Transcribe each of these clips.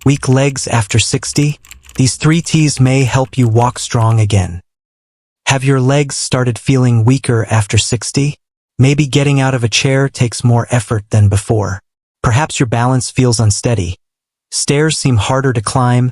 weak legs after 60? These 3 teas may help you walk strong again. Have your legs started feeling weaker after 60? Maybe getting out of a chair takes more effort than before. Perhaps your balance feels unsteady. Stairs seem harder to climb,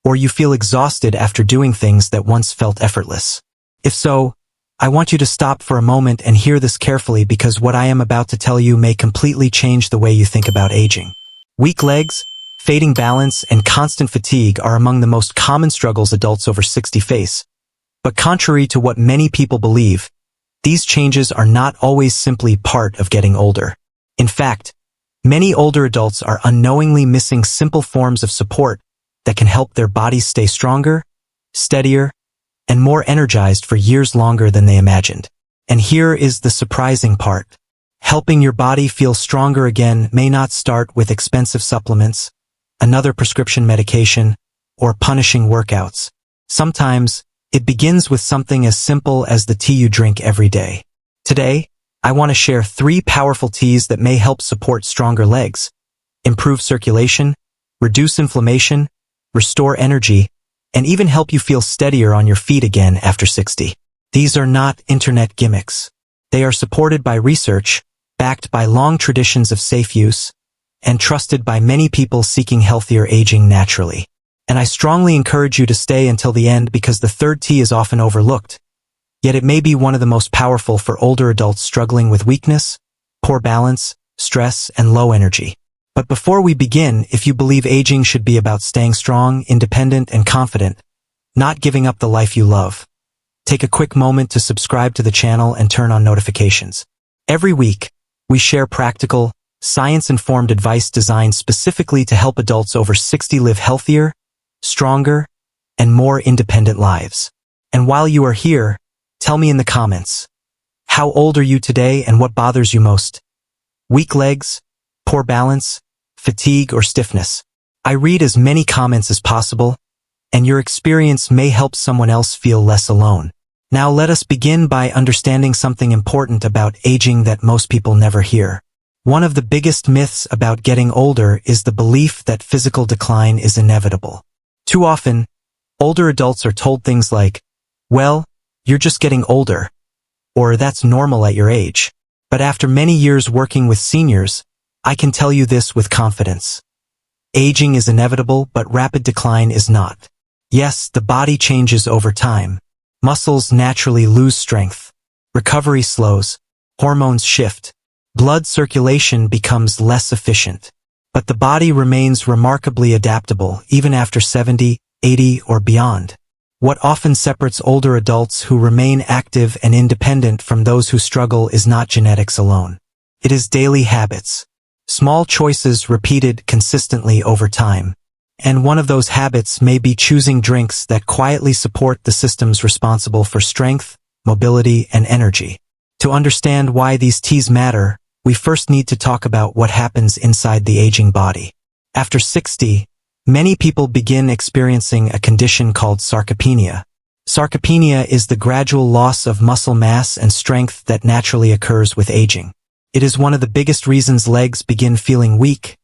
or you feel exhausted after doing things that once felt effortless. If so, I want you to stop for a moment and hear this carefully, because what I am about to tell you may completely change the way you think about aging. Weak legs, fading balance, and constant fatigue are among the most common struggles adults over 60 face. But contrary to what many people believe, these changes are not always simply part of getting older. In fact, many older adults are unknowingly missing simple forms of support that can help their bodies stay stronger, steadier, and more energized for years longer than they imagined. And here is the surprising part. Helping your body feel stronger again may not start with expensive supplements, another prescription medication, or punishing workouts. Sometimes, it begins with something as simple as the tea you drink every day. Today, I want to share 3 powerful teas that may help support stronger legs, improve circulation, reduce inflammation, restore energy, and even help you feel steadier on your feet again after 60. These are not internet gimmicks. They are supported by research, backed by long traditions of safe use, and trusted by many people seeking healthier aging naturally. And I strongly encourage you to stay until the end, because the 3rd tea is often overlooked, yet it may be one of the most powerful for older adults struggling with weakness, poor balance, stress, and low energy. But before we begin, if you believe aging should be about staying strong, independent, and confident, not giving up the life you love, take a quick moment to subscribe to the channel and turn on notifications. Every week, we share practical, science-informed advice designed specifically to help adults over 60 live healthier, stronger, and more independent lives. And while you are here, tell me in the comments, how old are you today and what bothers you most? Weak legs, poor balance, fatigue, or stiffness? I read as many comments as possible, and your experience may help someone else feel less alone. Now let us begin by understanding something important about aging that most people never hear. One of the biggest myths about getting older is the belief that physical decline is inevitable. Too often, older adults are told things like, well, you're just getting older, or that's normal at your age. But after many years working with seniors, I can tell you this with confidence. Aging is inevitable, but rapid decline is not. Yes, the body changes over time. Muscles naturally lose strength. Recovery slows. Hormones shift. Blood circulation becomes less efficient. But the body remains remarkably adaptable even after 70, 80, or beyond. What often separates older adults who remain active and independent from those who struggle is not genetics alone. It is daily habits. Small choices repeated consistently over time. And one of those habits may be choosing drinks that quietly support the systems responsible for strength, mobility, and energy. To understand why these teas matter, we first need to talk about what happens inside the aging body. After 60, many people begin experiencing a condition called sarcopenia. Sarcopenia is the gradual loss of muscle mass and strength that naturally occurs with aging. It is one of the biggest reasons legs begin feeling weak,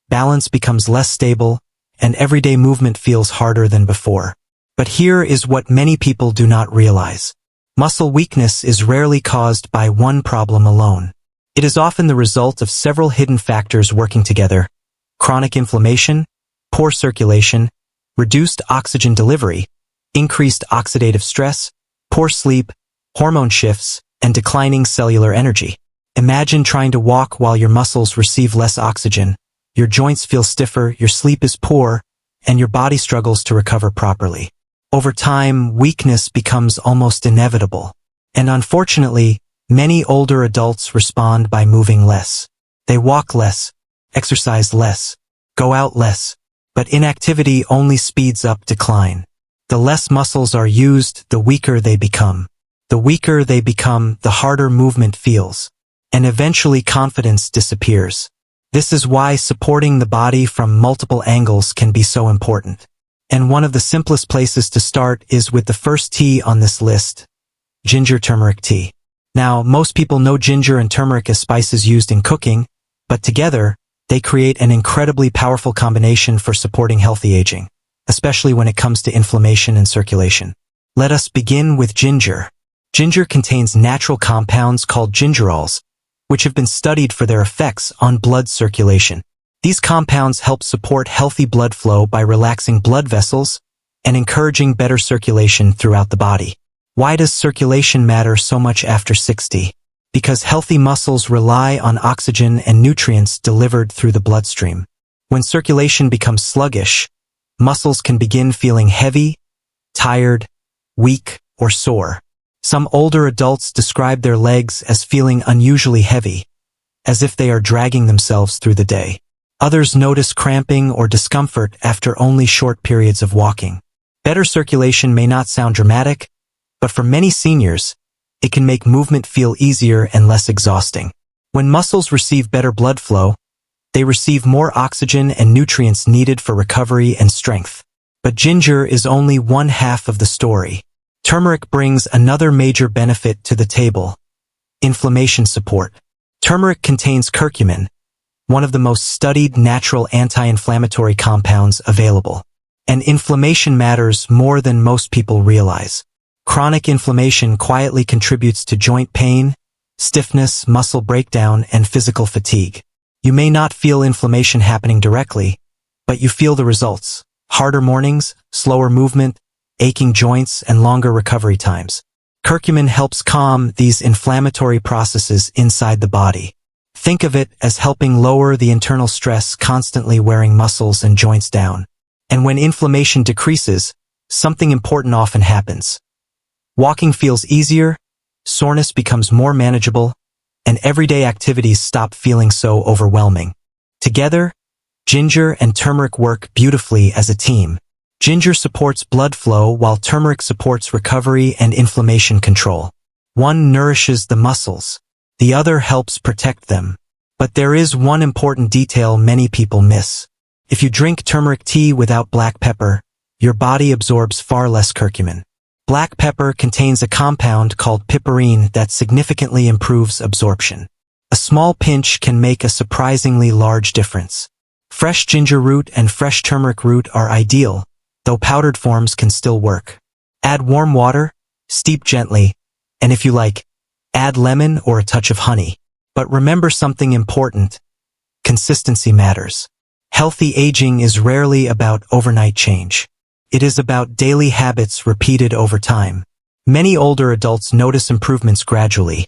balance becomes less stable, and everyday movement feels harder than before. But here is what many people do not realize. Muscle weakness is rarely caused by one problem alone. It is often the result of several hidden factors working together: chronic inflammation, poor circulation, reduced oxygen delivery, increased oxidative stress, poor sleep, hormone shifts, and declining cellular energy. Imagine trying to walk while your muscles receive less oxygen, your joints feel stiffer, your sleep is poor, and your body struggles to recover properly. Over time, weakness becomes almost inevitable. And unfortunately, many older adults respond by moving less. They walk less, exercise less, go out less, but inactivity only speeds up decline. The less muscles are used, the weaker they become. The weaker they become, the harder movement feels. And eventually confidence disappears. This is why supporting the body from multiple angles can be so important. And one of the simplest places to start is with the first tea on this list, ginger turmeric tea. Now, most people know ginger and turmeric as spices used in cooking, but together, They create an incredibly powerful combination for supporting healthy aging, especially when it comes to inflammation and circulation. Let us begin with ginger. Ginger contains natural compounds called gingerols, which have been studied for their effects on blood circulation. These compounds help support healthy blood flow by relaxing blood vessels and encouraging better circulation throughout the body. Why does circulation matter so much after 60? Because healthy muscles rely on oxygen and nutrients delivered through the bloodstream. When circulation becomes sluggish, muscles can begin feeling heavy, tired, weak, or sore. Some older adults describe their legs as feeling unusually heavy, as if they are dragging themselves through the day. Others notice cramping or discomfort after only short periods of walking. Better circulation may not sound dramatic, but for many seniors, it can make movement feel easier and less exhausting. When muscles receive better blood flow, they receive more oxygen and nutrients needed for recovery and strength. But ginger is only one half of the story. Turmeric brings another major benefit to the table: inflammation support. Turmeric contains curcumin, one of the most studied natural anti-inflammatory compounds available. And inflammation matters more than most people realize. Chronic inflammation quietly contributes to joint pain, stiffness, muscle breakdown, and physical fatigue. You may not feel inflammation happening directly, but you feel the results: harder mornings, slower movement, aching joints, and longer recovery times. Curcumin helps calm these inflammatory processes inside the body. Think of it as helping lower the internal stress constantly wearing muscles and joints down. And when inflammation decreases, something important often happens. Walking feels easier, soreness becomes more manageable, and everyday activities stop feeling so overwhelming. Together, ginger and turmeric work beautifully as a team. Ginger supports blood flow while turmeric supports recovery and inflammation control. One nourishes the muscles, the other helps protect them. But there is one important detail many people miss. If you drink turmeric tea without black pepper, your body absorbs far less curcumin. Black pepper contains a compound called piperine that significantly improves absorption. A small pinch can make a surprisingly large difference. Fresh ginger root and fresh turmeric root are ideal, though powdered forms can still work. Add warm water, steep gently, and if you like, add lemon or a touch of honey. But remember something important: consistency matters. Healthy aging is rarely about overnight change. It is about daily habits repeated over time. Many older adults notice improvements gradually: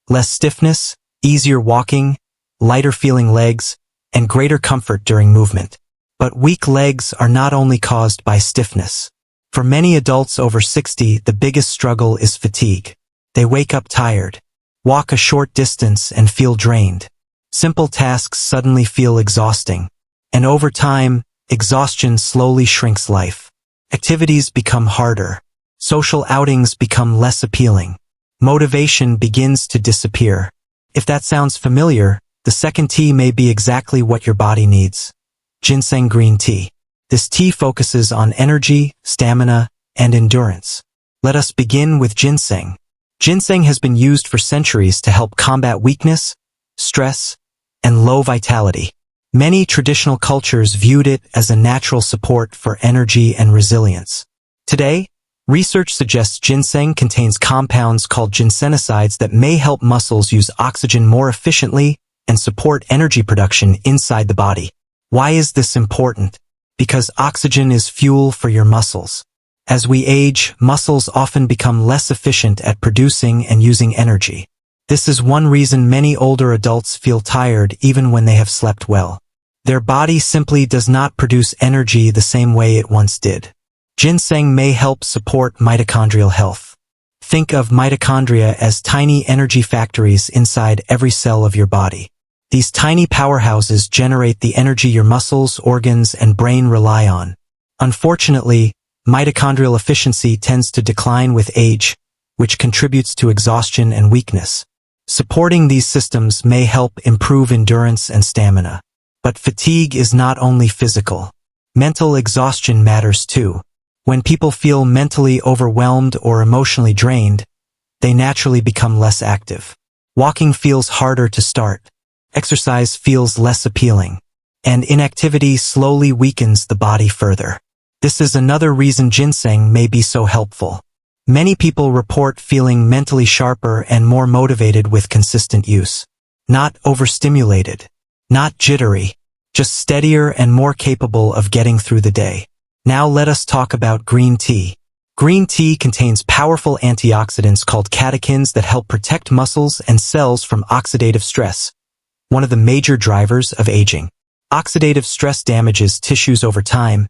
less stiffness, easier walking, lighter feeling legs, and greater comfort during movement. But weak legs are not only caused by stiffness. For many adults over 60, the biggest struggle is fatigue. They wake up tired, walk a short distance and feel drained. Simple tasks suddenly feel exhausting. And over time, exhaustion slowly shrinks life. Activities become harder. Social outings become less appealing. Motivation begins to disappear. If that sounds familiar, the second tea may be exactly what your body needs. Ginseng Green Tea. This tea focuses on energy, stamina, and endurance. Let us begin with ginseng. Ginseng has been used for centuries to help combat weakness, stress, and low vitality. Many traditional cultures viewed it as a natural support for energy and resilience. Today, research suggests ginseng contains compounds called ginsenosides that may help muscles use oxygen more efficiently and support energy production inside the body. Why is this important? Because oxygen is fuel for your muscles. As we age, muscles often become less efficient at producing and using energy. This is one reason many older adults feel tired even when they have slept well. Their body simply does not produce energy the same way it once did. Ginseng may help support mitochondrial health. Think of mitochondria as tiny energy factories inside every cell of your body. These tiny powerhouses generate the energy your muscles, organs, and brain rely on. Unfortunately, mitochondrial efficiency tends to decline with age, which contributes to exhaustion and weakness. Supporting these systems may help improve endurance and stamina. But fatigue is not only physical. Mental exhaustion matters too. When people feel mentally overwhelmed or emotionally drained, they naturally become less active. Walking feels harder to start. exercise feels less appealing, and inactivity slowly weakens the body further. This is another reason ginseng may be so helpful. Many people report feeling mentally sharper and more motivated with consistent use. Not overstimulated, not jittery, just steadier and more capable of getting through the day. Now let us talk about green tea. Green tea contains powerful antioxidants called catechins that help protect muscles and cells from oxidative stress, one of the major drivers of aging. Oxidative stress damages tissues over time,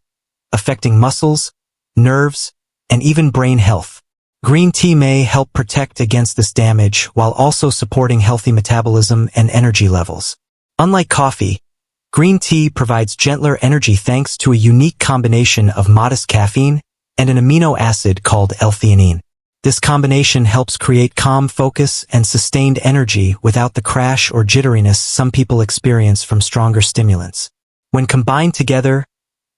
affecting muscles, nerves, and even brain health. Green tea may help protect against this damage while also supporting healthy metabolism and energy levels. Unlike coffee, green tea provides gentler energy thanks to a unique combination of modest caffeine and an amino acid called L-theanine. This combination helps create calm focus and sustained energy without the crash or jitteriness some people experience from stronger stimulants. When combined together,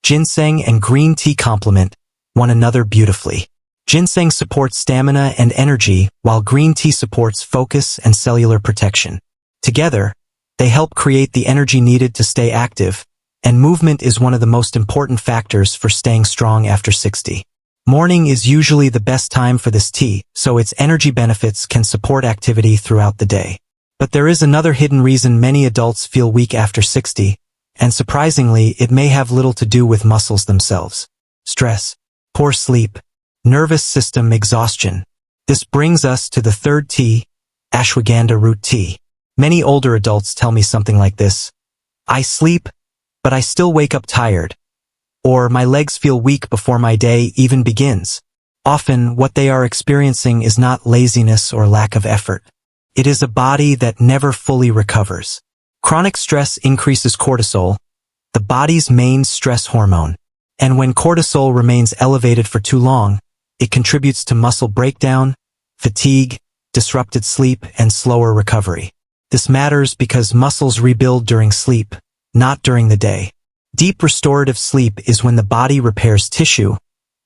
ginseng and green tea complement one another beautifully. Ginseng supports stamina and energy, while green tea supports focus and cellular protection. Together, they help create the energy needed to stay active, and movement is one of the most important factors for staying strong after 60. Morning is usually the best time for this tea, so its energy benefits can support activity throughout the day. But there is another hidden reason many adults feel weak after 60, and surprisingly, it may have little to do with muscles themselves. Stress, poor sleep, nervous system exhaustion. This brings us to the third tea, ashwagandha root tea. Many older adults tell me something like this: I sleep, but I still wake up tired. Or my legs feel weak before my day even begins. Often, what they are experiencing is not laziness or lack of effort. It is a body that never fully recovers. Chronic stress increases cortisol, the body's main stress hormone. And when cortisol remains elevated for too long, it contributes to muscle breakdown, fatigue, disrupted sleep, and slower recovery. This matters because muscles rebuild during sleep, not during the day. Deep restorative sleep is when the body repairs tissue,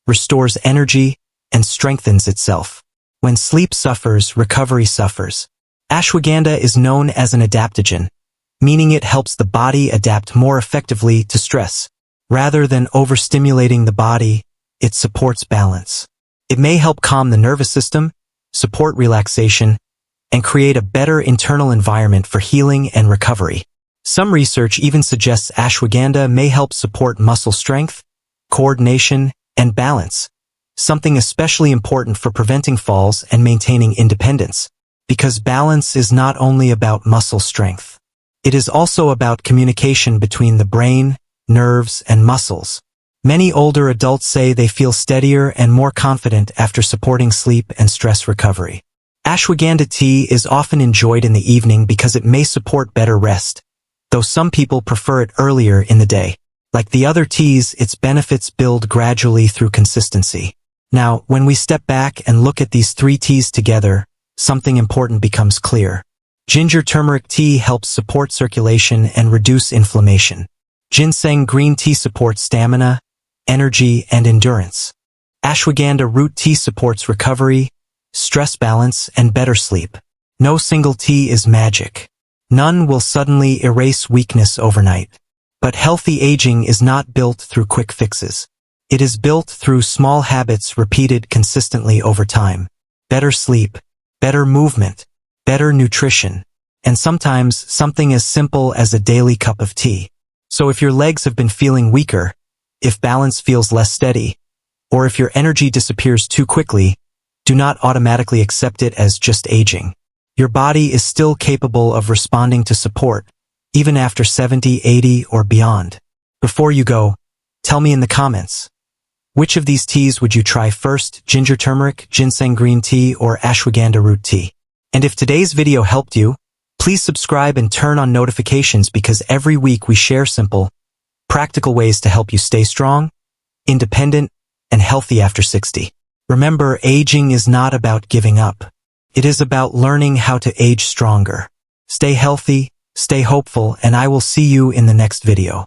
restores energy, and strengthens itself. When sleep suffers, recovery suffers. Ashwagandha is known as an adaptogen, meaning it helps the body adapt more effectively to stress. Rather than overstimulating the body, it supports balance. It may help calm the nervous system, support relaxation, and create a better internal environment for healing and recovery. Some research even suggests ashwagandha may help support muscle strength, coordination, and balance, something especially important for preventing falls and maintaining independence, because balance is not only about muscle strength. It is also about communication between the brain, nerves, and muscles. Many older adults say they feel steadier and more confident after supporting sleep and stress recovery. Ashwagandha tea is often enjoyed in the evening because it may support better rest, though some people prefer it earlier in the day. Like the other teas, its benefits build gradually through consistency. Now, when we step back and look at these three teas together, something important becomes clear. Ginger turmeric tea helps support circulation and reduce inflammation. Ginseng green tea supports stamina, energy, and endurance. Ashwagandha root tea supports recovery, stress balance, and better sleep. No single tea is magic. None will suddenly erase weakness overnight. But healthy aging is not built through quick fixes. It is built through small habits repeated consistently over time. Better sleep, better movement, better nutrition, and sometimes something as simple as a daily cup of tea. So if your legs have been feeling weaker, if balance feels less steady, or if your energy disappears too quickly, do not automatically accept it as just aging. Your body is still capable of responding to support, even after 70, 80, or beyond. Before you go, tell me in the comments, which of these teas would you try first, ginger turmeric, ginseng green tea, or ashwagandha root tea? And if today's video helped you, please subscribe and turn on notifications because every week we share simple, practical ways to help you stay strong, independent, and healthy after 60. Remember, aging is not about giving up. It is about learning how to age stronger. Stay healthy, stay hopeful, and I will see you in the next video.